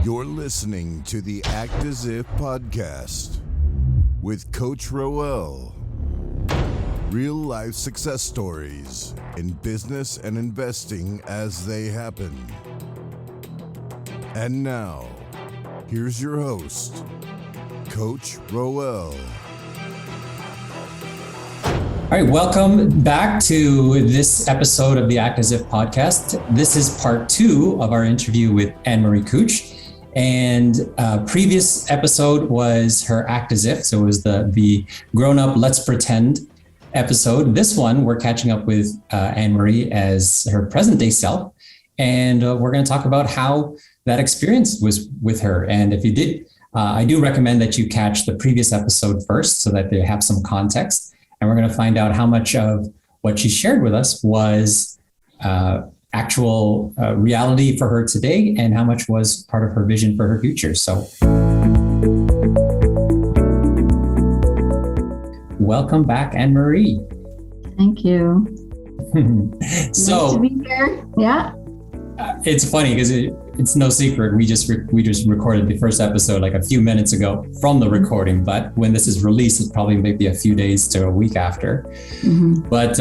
You're listening to the Act As If podcast with Coach Roel. Real life success stories in business and investing as they happen. And now, here's your host, Coach Roel. All right, welcome back to this episode of the Act As If podcast. This is part 2 of our interview with Annmarie Kuch. And previous episode was her Act As If, so it was the grown up Let's Pretend episode. This one, we're catching up with Annmarie as her present day self. And we're going to talk about how that experience was with her. And if you did, I do recommend that you catch the previous episode first so that they have some context. And we're going to find out how much of what she shared with us was actual reality for her today and how much was part of her vision for her future. So welcome back, Annmarie. Thank you. So nice to be here. Yeah. It's funny because it's no secret. We just recorded the first episode like a few minutes ago from the recording, but when this is released, it's probably maybe a few days to a week after. Mm-hmm. But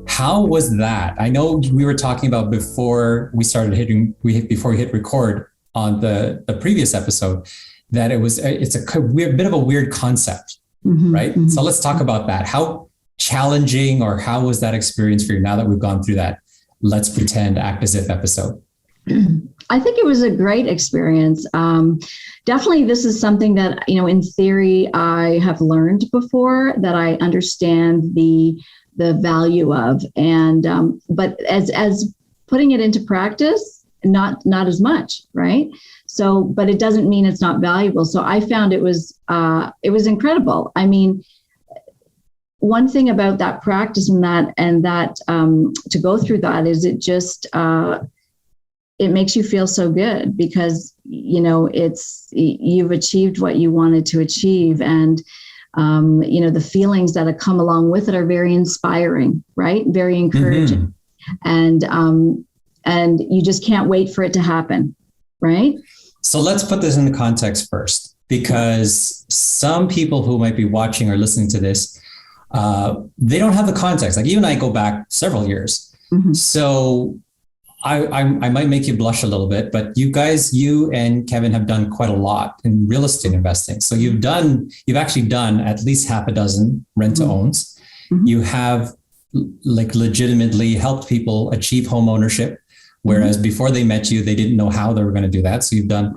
how was that? I know we were talking about before we hit record on the previous episode that it's a bit of a weird concept, mm-hmm, right? Mm-hmm. So let's talk about that. How challenging or how was that experience for you now that we've gone through that Let's Pretend Act As If episode? I think it was a great experience. Definitely, this is something that, in theory, I have learned before, that I understand the value of, and but as putting it into practice, not as much, right? So, but it doesn't mean it's not valuable. So I found it was incredible. I mean, one thing about that practice and that to go through that is it just it makes you feel so good because you've achieved what you wanted to achieve, and the feelings that have come along with it are very inspiring, right? Very encouraging, mm-hmm. and you just can't wait for it to happen, right? So let's put this into context first, because some people who might be watching or listening to this, they don't have the context. Like you and I go back several years. Mm-hmm. So I might make you blush a little bit, but you and Kevin have done quite a lot in real estate investing. So you've actually done at least half a dozen rent to owns. Mm-hmm. You have like legitimately helped people achieve home ownership, whereas mm-hmm. before they met you, they didn't know how they were going to do that. So you've done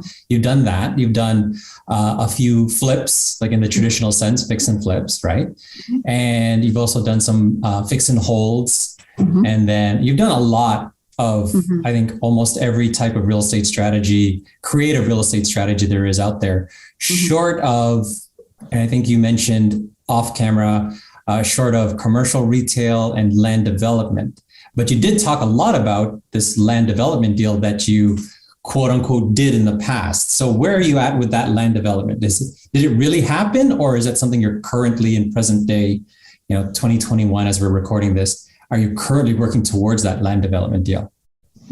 that. You've done a few flips, like in the traditional sense, fix and flips, right? Mm-hmm. And you've also done some fix and holds. Mm-hmm. And then you've done a lot of, mm-hmm. I think, almost every type of real estate strategy, creative real estate strategy there is out there, mm-hmm. short of, and I think you mentioned off camera, short of commercial retail and land development. But you did talk a lot about this land development deal that you quote unquote did in the past. So where are you at with that land development? Did it really happen, or is that something you're currently in present day, 2021 as we're recording this? Are you currently working towards that land development deal?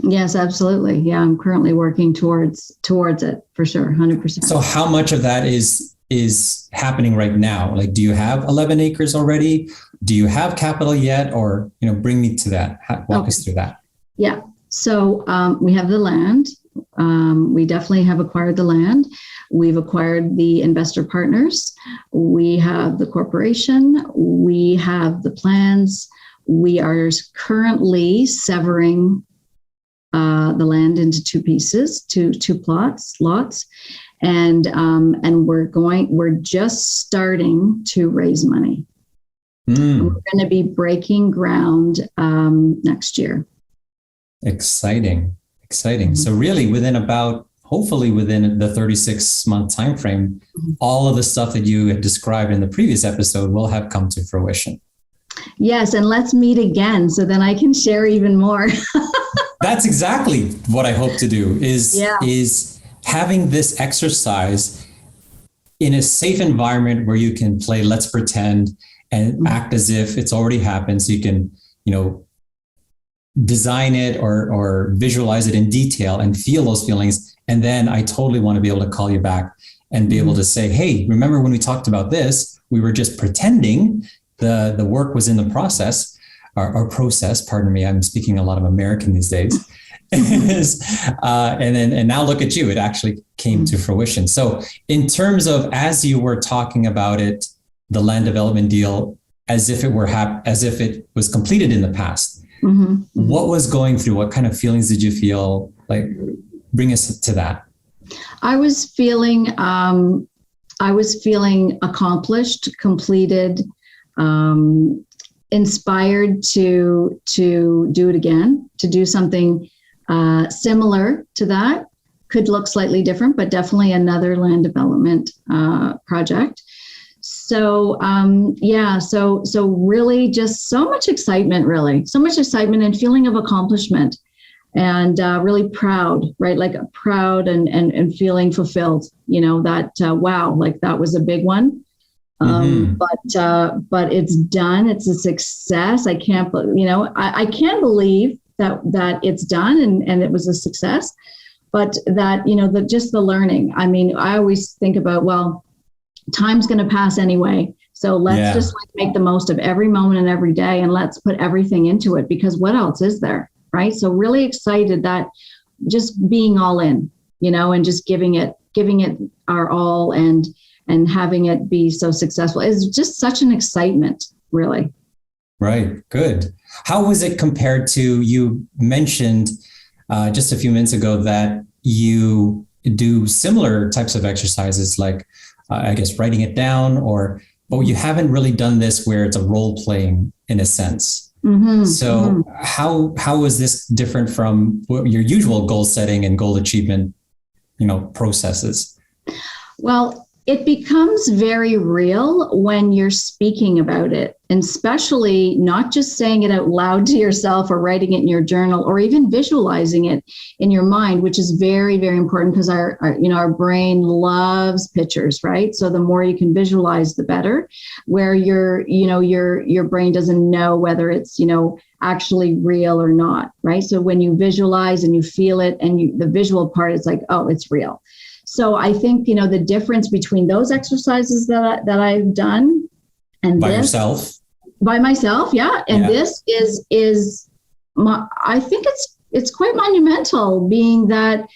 Yes, absolutely. Yeah, I'm currently working towards it for sure, 100%. So how much of that is happening right now? Like, do you have 11 acres already? Do you have capital yet? Or, bring me to that. Walk us through that. Yeah. So we have the land. We definitely have acquired the land. We've acquired the investor partners. We have the corporation. We have the plans. We are currently severing the land into two pieces, two lots, and we're just starting to raise money. We're going to be breaking ground next year. Exciting. Mm-hmm. So really hopefully within the 36-month time frame, mm-hmm. all of the stuff that you had described in the previous episode will have come to fruition. Yes, and let's meet again so then I can share even more. That's exactly what I hope to do is having this exercise in a safe environment where you can play Let's Pretend and act as if it's already happened. So you can, design it or visualize it in detail and feel those feelings. And then I totally want to be able to call you back and be able to say, hey, remember when we talked about this, we were just pretending the work was in the process or process, pardon me. I'm speaking a lot of American these days. And now look at you, it actually came to fruition. So in terms of, as you were talking about it, the land development deal, as if it was completed in the past, what was going through, what kind of feelings did you feel? Like, bring us to that. I was feeling accomplished, completed, inspired to do it again, to do something similar to that. Could look slightly different, but definitely another land development project. So so really just so much excitement and feeling of accomplishment, and really proud, right? Like proud and feeling fulfilled, that, wow, like that was a big one. But it's done. It's a success. I can't believe that it's done and it was a success, but that, just the learning. I mean, I always think about, well, time's going to pass anyway. So let's just make the most of every moment and every day, and let's put everything into it, because what else is there? Right. So really excited that just being all in, and just giving it our all and having it be so successful is just such an excitement, really. Right. Good. How was it compared to, you mentioned just a few minutes ago that you do similar types of exercises, like I guess writing it down, but you haven't really done this where it's a role playing in a sense. So how is this different from what your usual goal setting and goal achievement, processes? Well, it becomes very real when you're speaking about it, and especially not just saying it out loud to yourself or writing it in your journal or even visualizing it in your mind, which is very, very important, because our brain loves pictures, right? So the more you can visualize, the better, where your brain doesn't know whether it's, actually real or not, right? So when you visualize and you feel it and the visual part, it's like, oh, it's real. So I think, the difference between those exercises that I've done and by yourself, yeah. And this is I think it's quite monumental, being that,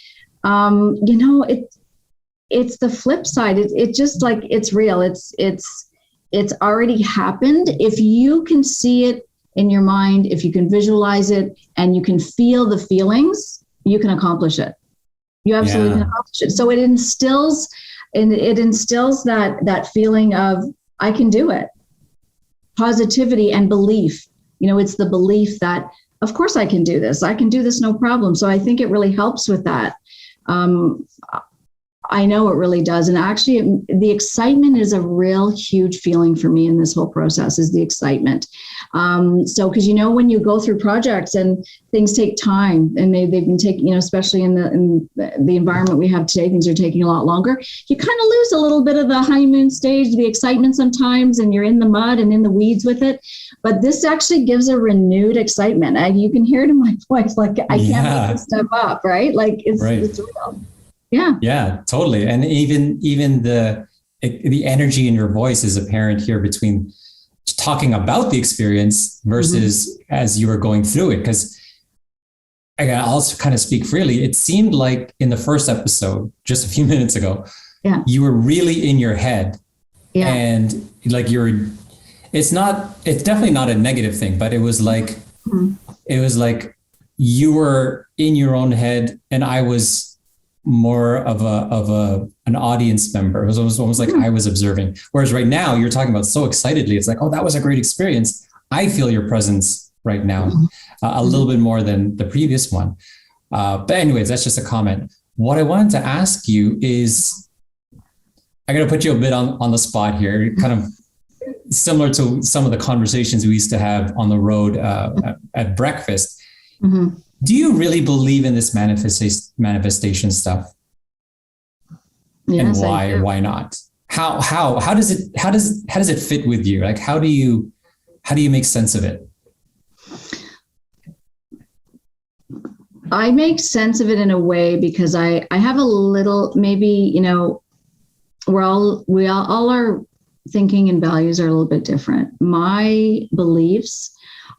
it's the flip side. It just like, it's real. It's already happened. If you can see it in your mind, if you can visualize it and you can feel the feelings, you can accomplish it. You absolutely can accomplish it. So it instills that feeling of, I can do it. Positivity and belief. It's the belief that, of course I can do this. I can do this, no problem. So I think it really helps with that. I know it really does. And actually, the excitement is a real huge feeling for me in this whole process, is the excitement. So, because, when you go through projects and things take time, and they've been taking, especially in the environment we have today, things are taking a lot longer. You kind of lose a little bit of the honeymoon stage, the excitement sometimes, and you're in the mud and in the weeds with it. But this actually gives a renewed excitement. You can hear it in my voice, like I can't make this stuff up, right? Like it's real. Yeah, totally. And even the energy in your voice is apparent here between talking about the experience versus as you were going through it. Because I also kind of speak freely. It seemed like in the first episode, just a few minutes ago, you were really in your head, and like it's definitely not a negative thing, but it was like, you were in your own head and I was more of an audience member. It was almost like I was observing. Whereas right now you're talking about so excitedly, it's like, oh, that was a great experience. I feel your presence right now a little bit more than the previous one. But anyways, that's just a comment. What I wanted to ask you is, I got to put you a bit on the spot here, kind of similar to some of the conversations we used to have on the road at breakfast. Do you really believe in this manifestation stuff? Yes, and why or why not? How does it fit with you? Like, how do you make sense of it? I make sense of it in a way because I have a little, maybe, you know, we all our thinking and values are a little bit different. My beliefs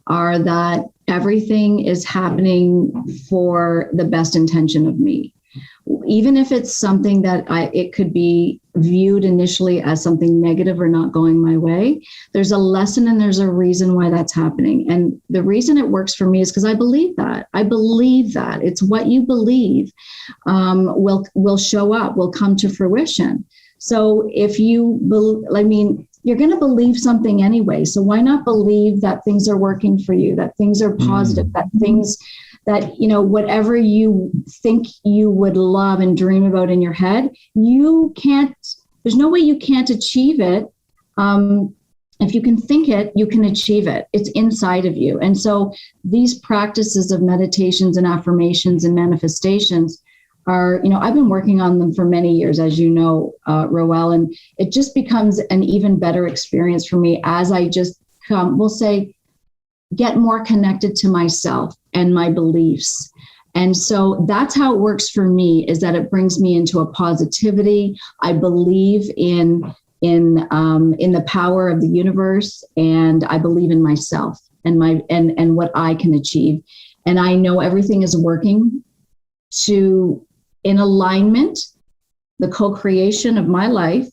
are that everything is happening for the best intention of me. Even if it's something that it could be viewed initially as something negative or not going my way, there's a lesson and there's a reason why that's happening. And the reason it works for me is because I believe that. I believe that it's what you believe will show up, will come to fruition. So if you, you're going to believe something anyway. So why not believe that things are working for you, that things are positive, that things that, you know, whatever you think you would love and dream about in your head, there's no way you can't achieve it. If you can think it, you can achieve it. It's inside of you. And so these practices of meditations and affirmations and manifestations are, you know, I've been working on them for many years, as you know, Roel, and it just becomes an even better experience for me as I just get more connected to myself and my beliefs. And so that's how it works for me, is that it brings me into a positivity. I believe in the power of the universe, and I believe in myself and and what I can achieve. And I know everything is working in alignment, the co-creation of my life,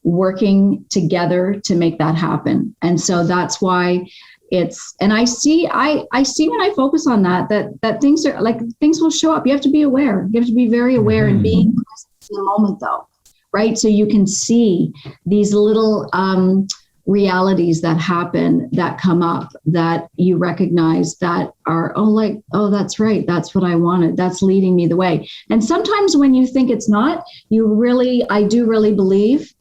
working together to make that happen. And so that's why I see when I focus on that things will show up. You have to be aware. You have to be very aware and being present in the moment though, right? So you can see these little realities that happen, that come up, that you recognize, that are, oh, that's right. That's what I wanted. That's leading me the way. And sometimes when you think it's not, I do really believe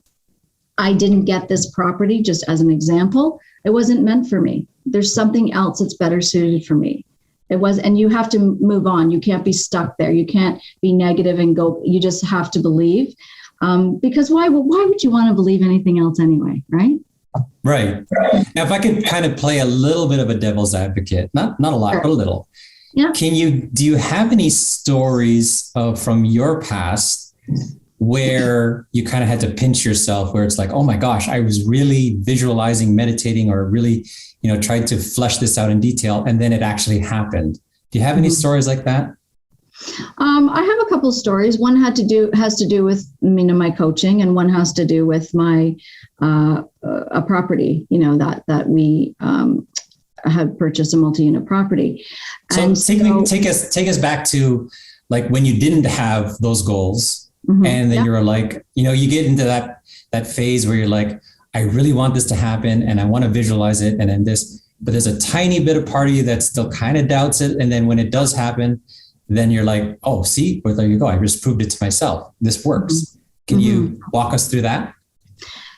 I didn't get this property, just as an example. It wasn't meant for me. There's something else that's better suited for me. And you have to move on. You can't be stuck there. You can't be negative and go, you just have to believe. Because why would you want to believe anything else anyway, right? Right. Now, if I could kind of play a little bit of a devil's advocate, not a lot, but a little. Yeah. Do you have any stories from your past where you kind of had to pinch yourself, where it's like, oh my gosh, I was really visualizing, meditating, or really, you know, tried to flesh this out in detail, and then it actually happened? Do you have any stories like that? I have a couple of stories. One has to do with, you know, my coaching, and one has to do with my a property, you know, that we have purchased, a multi-unit property. So take us back to like when you didn't have those goals, and then you're like, you know, you get into that phase where you're like, I really want this to happen, and I want to visualize it, and then but there's a tiny bit of part of you that still kind of doubts it, and then when it does happen, then you're like, oh, see, well, there you go. I just proved it to myself. This works. Can you walk us through that?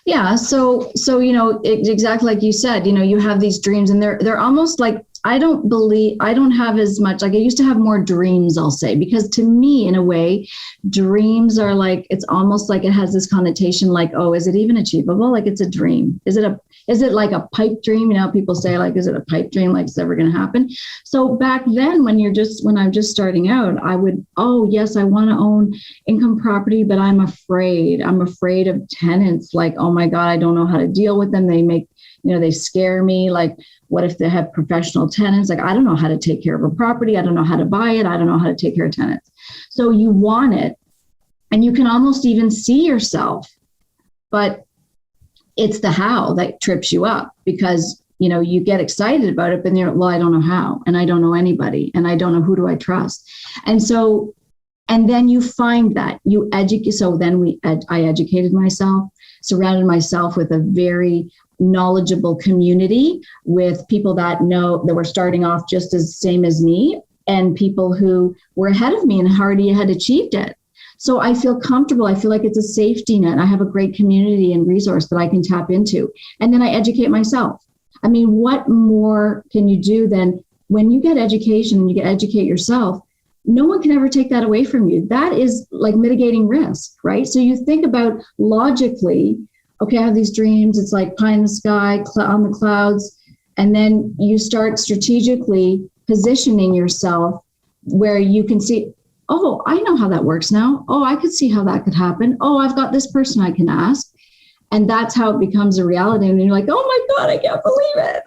Yeah. So, you know, exactly like you said, you know, you have these dreams, and they're almost like, I don't have as much, like I used to have more dreams, I'll say, because to me, in a way, dreams are like, it's almost like it has this connotation like, oh, is it even achievable? Like it's a dream. Is it like a pipe dream? You know, people say like, is it a pipe dream? Like it's never going to happen. So back then when I'm just starting out, I would, oh yes, I want to own income property, but I'm afraid of tenants. Like, oh my God, I don't know how to deal with them. They scare me. Like, what if they have professional tenants? Like, I don't know how to take care of a property. I don't know how to buy it. I don't know how to take care of tenants. So you want it, and you can almost even see yourself, but it's the how that trips you up, because, you know, you get excited about it, but you're, well, I don't know how, and I don't know anybody, and I don't know who do I trust. And then you find that you educate. So then I educated myself, surrounded myself with a very knowledgeable community, with people that were starting off just as same as me, and people who were ahead of me and already had achieved it. So I feel comfortable. I feel like it's a safety net. I have a great community and resource that I can tap into. And then I educate myself. I mean, what more can you do than when you get education and you educate yourself? No one can ever take that away from you. That is like mitigating risk, right? So you think about logically, okay, I have these dreams. It's like pie in the sky, on the clouds. And then you start strategically positioning yourself where you can see, oh, I know how that works now. Oh, I could see how that could happen. Oh, I've got this person I can ask. And that's how it becomes a reality. And you're like, oh my God, I can't believe it.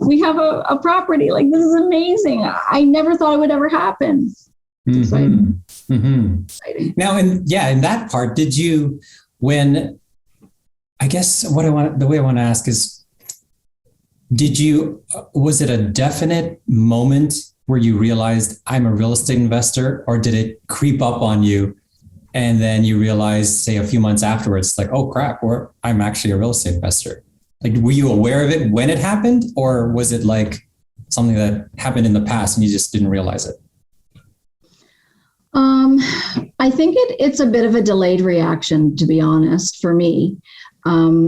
We have a property. Like, this is amazing. I never thought it would ever happen. It's exciting. Exciting. Now, in that part, did you, the way I want to ask is, was it a definite moment where you realized I'm a real estate investor, or did it creep up on you and then you realized, say, a few months afterwards, like, oh crap, I'm actually a real estate investor? Like, were you aware of it when it happened, or was it like something that happened in the past and you just didn't realize it? I think it's a bit of a delayed reaction, to be honest, for me.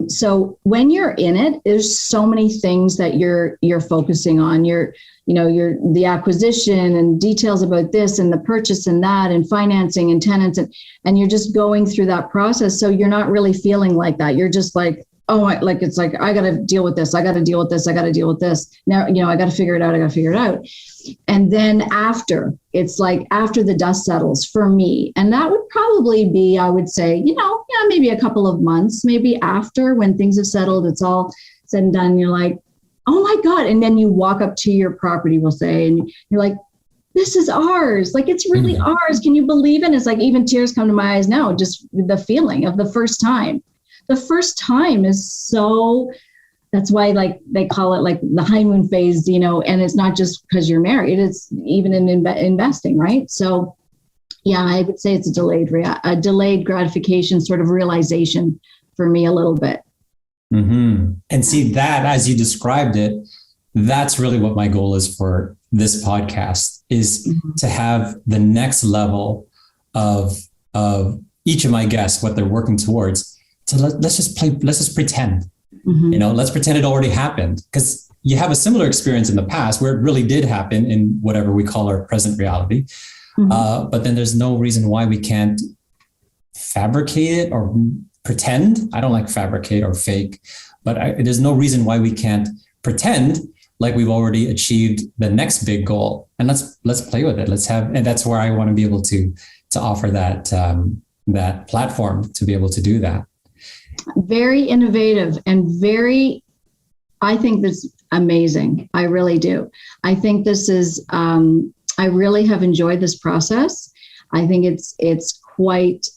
So when you're in it, there's so many things that you're focusing on. You're the acquisition and details about this and the purchase and that and financing and tenants, and you're just going through that process. So you're not really feeling like that. You're just like, it's like, I got to deal with this. I got to deal with this. I got to deal with this. Now, I got to figure it out. And then after the dust settles for me, and that would probably be, I would say, maybe a couple of months, maybe after, when things have settled, it's all said and done. You're like, oh my God. And then you walk up to your property, we'll say, and you're like, this is ours. Like, it's really ours. Can you believe it? It's like, even tears come to my eyes now, just the feeling of the first time. The first time is so, that's why, like, they call it like the honeymoon phase, and it's not just because you're married, it's even in investing, right? So yeah, I would say it's a delayed gratification sort of realization for me a little bit. Mm-hmm. And see, that, as you described it, that's really what my goal is for this podcast, is to have the next level of each of my guests, what they're working towards. So let's just pretend, let's pretend it already happened, because you have a similar experience in the past where it really did happen in whatever we call our present reality. But then there's no reason why we can't fabricate it or pretend. I don't like fabricate or fake, but there's no reason why we can't pretend like we've already achieved the next big goal. And let's play with it. And that's where I want to be able to offer that platform to be able to do that. Very innovative and I think this is amazing. I really do. I think this is, I really have enjoyed this process. I think it's quite,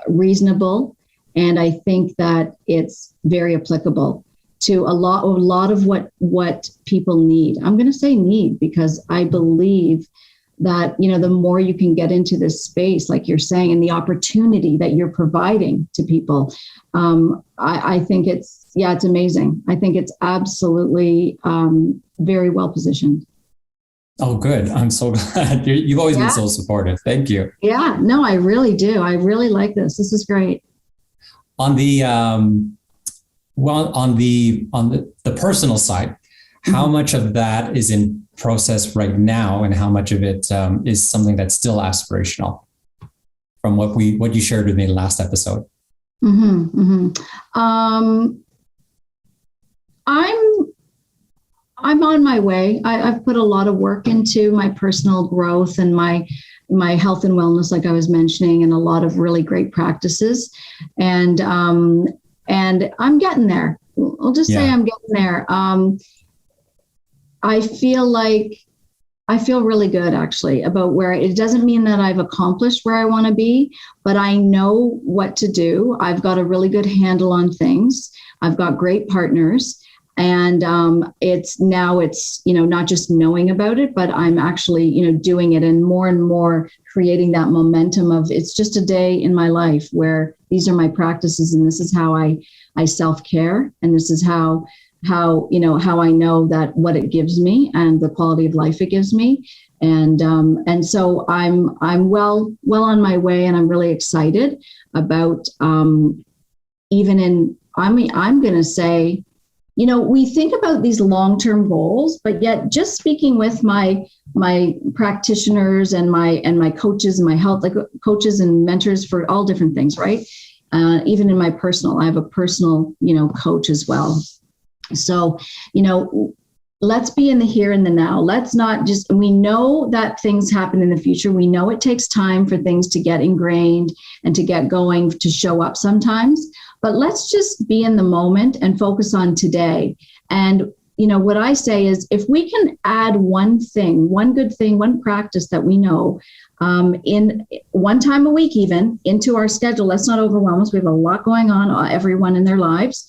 reasonable. And I think that it's very applicable to a lot of what people need. I'm going to say need, because I believe that, the more you can get into this space, like you're saying, and the opportunity that you're providing to people, I think it's amazing. I think it's absolutely very well positioned. Oh, good. I'm so glad. You've always been so supportive. Thank you. Yeah, no, I really do. I really like this. This is great. On the the personal side, how much of that is in process right now, and how much of it is something that's still aspirational, from what you shared with me in the last episode? I'm on my way. I've put a lot of work into my personal growth and my health and wellness, like I was mentioning, and a lot of really great practices. And I'm getting there. I'll just say I'm getting there. I feel really good, actually, about where it doesn't mean that I've accomplished where I want to be, but I know what to do. I've got a really good handle on things. I've got great partners. And it's not just knowing about it, but I'm actually, doing it, and more creating that momentum of, it's just a day in my life where these are my practices, and this is how I self-care, and this is how I know that what it gives me and the quality of life it gives me. And so I'm well on my way, and I'm really excited about I'm going to say, we think about these long-term goals, but yet just speaking with my practitioners and my coaches and my health, like coaches and mentors for all different things, right? Even in my personal, I have a personal, coach as well. So, let's be in the here and the now. Let's not just, we know that things happen in the future. We know it takes time for things to get ingrained and to get going, to show up sometimes, but let's just be in the moment and focus on today. And, what I say is, if we can add one thing, one good thing, one practice that we know in one time a week, even into our schedule, let's not overwhelm us. We have a lot going on, everyone in their lives.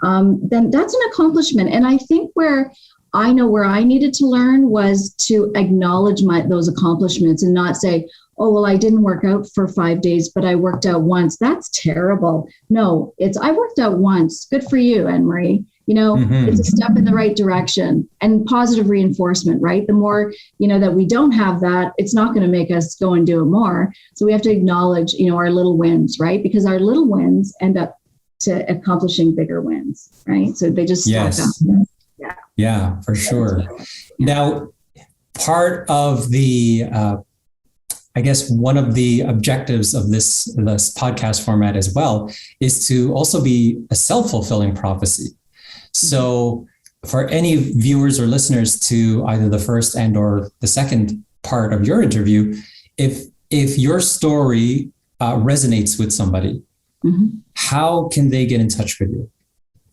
Then that's an accomplishment. And I think where I needed to learn was to acknowledge those accomplishments and not say, oh, well, I didn't work out for 5 days, but I worked out once. That's terrible. No, I worked out once. Good for you, Annmarie. It's a step in the right direction, and positive reinforcement, right? The more, that we don't have that, it's not going to make us go and do it more. So we have to acknowledge, our little wins, right? Because our little wins end up to accomplishing bigger wins, right? So they just stack up. Yeah, for sure. Now, part of the, I guess one of the objectives of this podcast format as well is to also be a self-fulfilling prophecy. So for any viewers or listeners to either the first and or the second part of your interview, if your story resonates with somebody, how can they get in touch with you?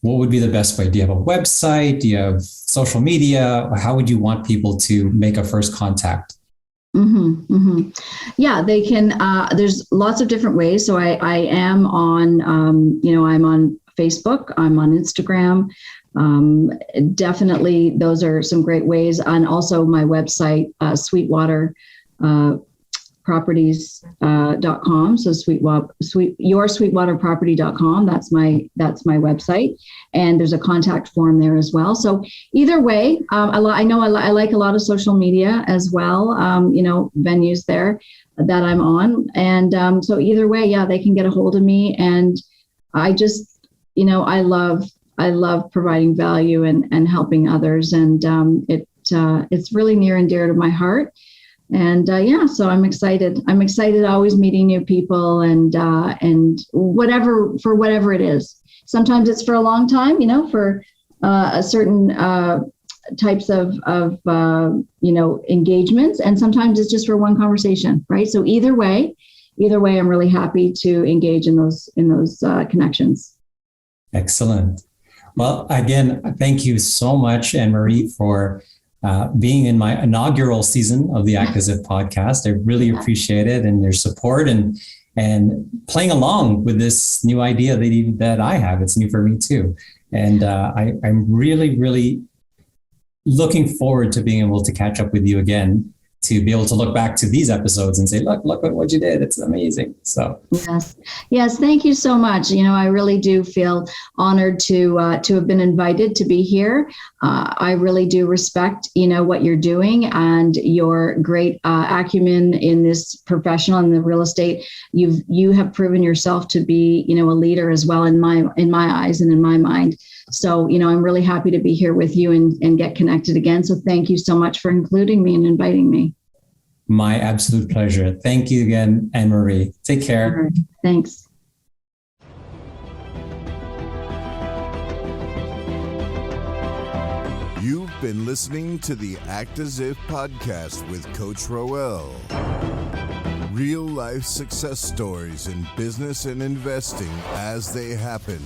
What would be the best way? Do you have a website? Do you have social media? How would you want people to make a first contact? Yeah, they can. There's lots of different ways. So I am on, I'm on Facebook. I'm on Instagram. Definitely, those are some great ways. And also my website, Sweetwater properties.com. So yoursweetwaterproperty.com. That's my website. And there's a contact form there as well. So either way, I like a lot of social media as well. Venues there that I'm on. And so either way, yeah, they can get a hold of me. And I just, I love providing value and helping others. And it's really near and dear to my heart. And so I'm excited. I'm excited always meeting new people and whatever it is. Sometimes it's for a long time, for a certain types of engagements, and sometimes it's just for one conversation, right? So either way, I'm really happy to engage in those connections. Excellent. Well, again, thank you so much, Annmarie, for being in my inaugural season of the Act As If podcast. I really appreciate it, and your support and playing along with this new idea that I have. It's new for me too. And I'm really, really looking forward to being able to catch up with you again, to be able to look back to these episodes and say, look what you did. It's amazing. So yes. Thank you so much. I really do feel honored to have been invited to be here. I really do respect, what you're doing and your great acumen in this professional in the real estate. You have proven yourself to be, a leader as well in my eyes and in my mind. So, I'm really happy to be here with you and get connected again. So thank you so much for including me and inviting me. My absolute pleasure. Thank you again, Annmarie. Take care. All right. Thanks. You've been listening to the Act As If podcast with Coach Roel. Real life success stories in business and investing as they happen.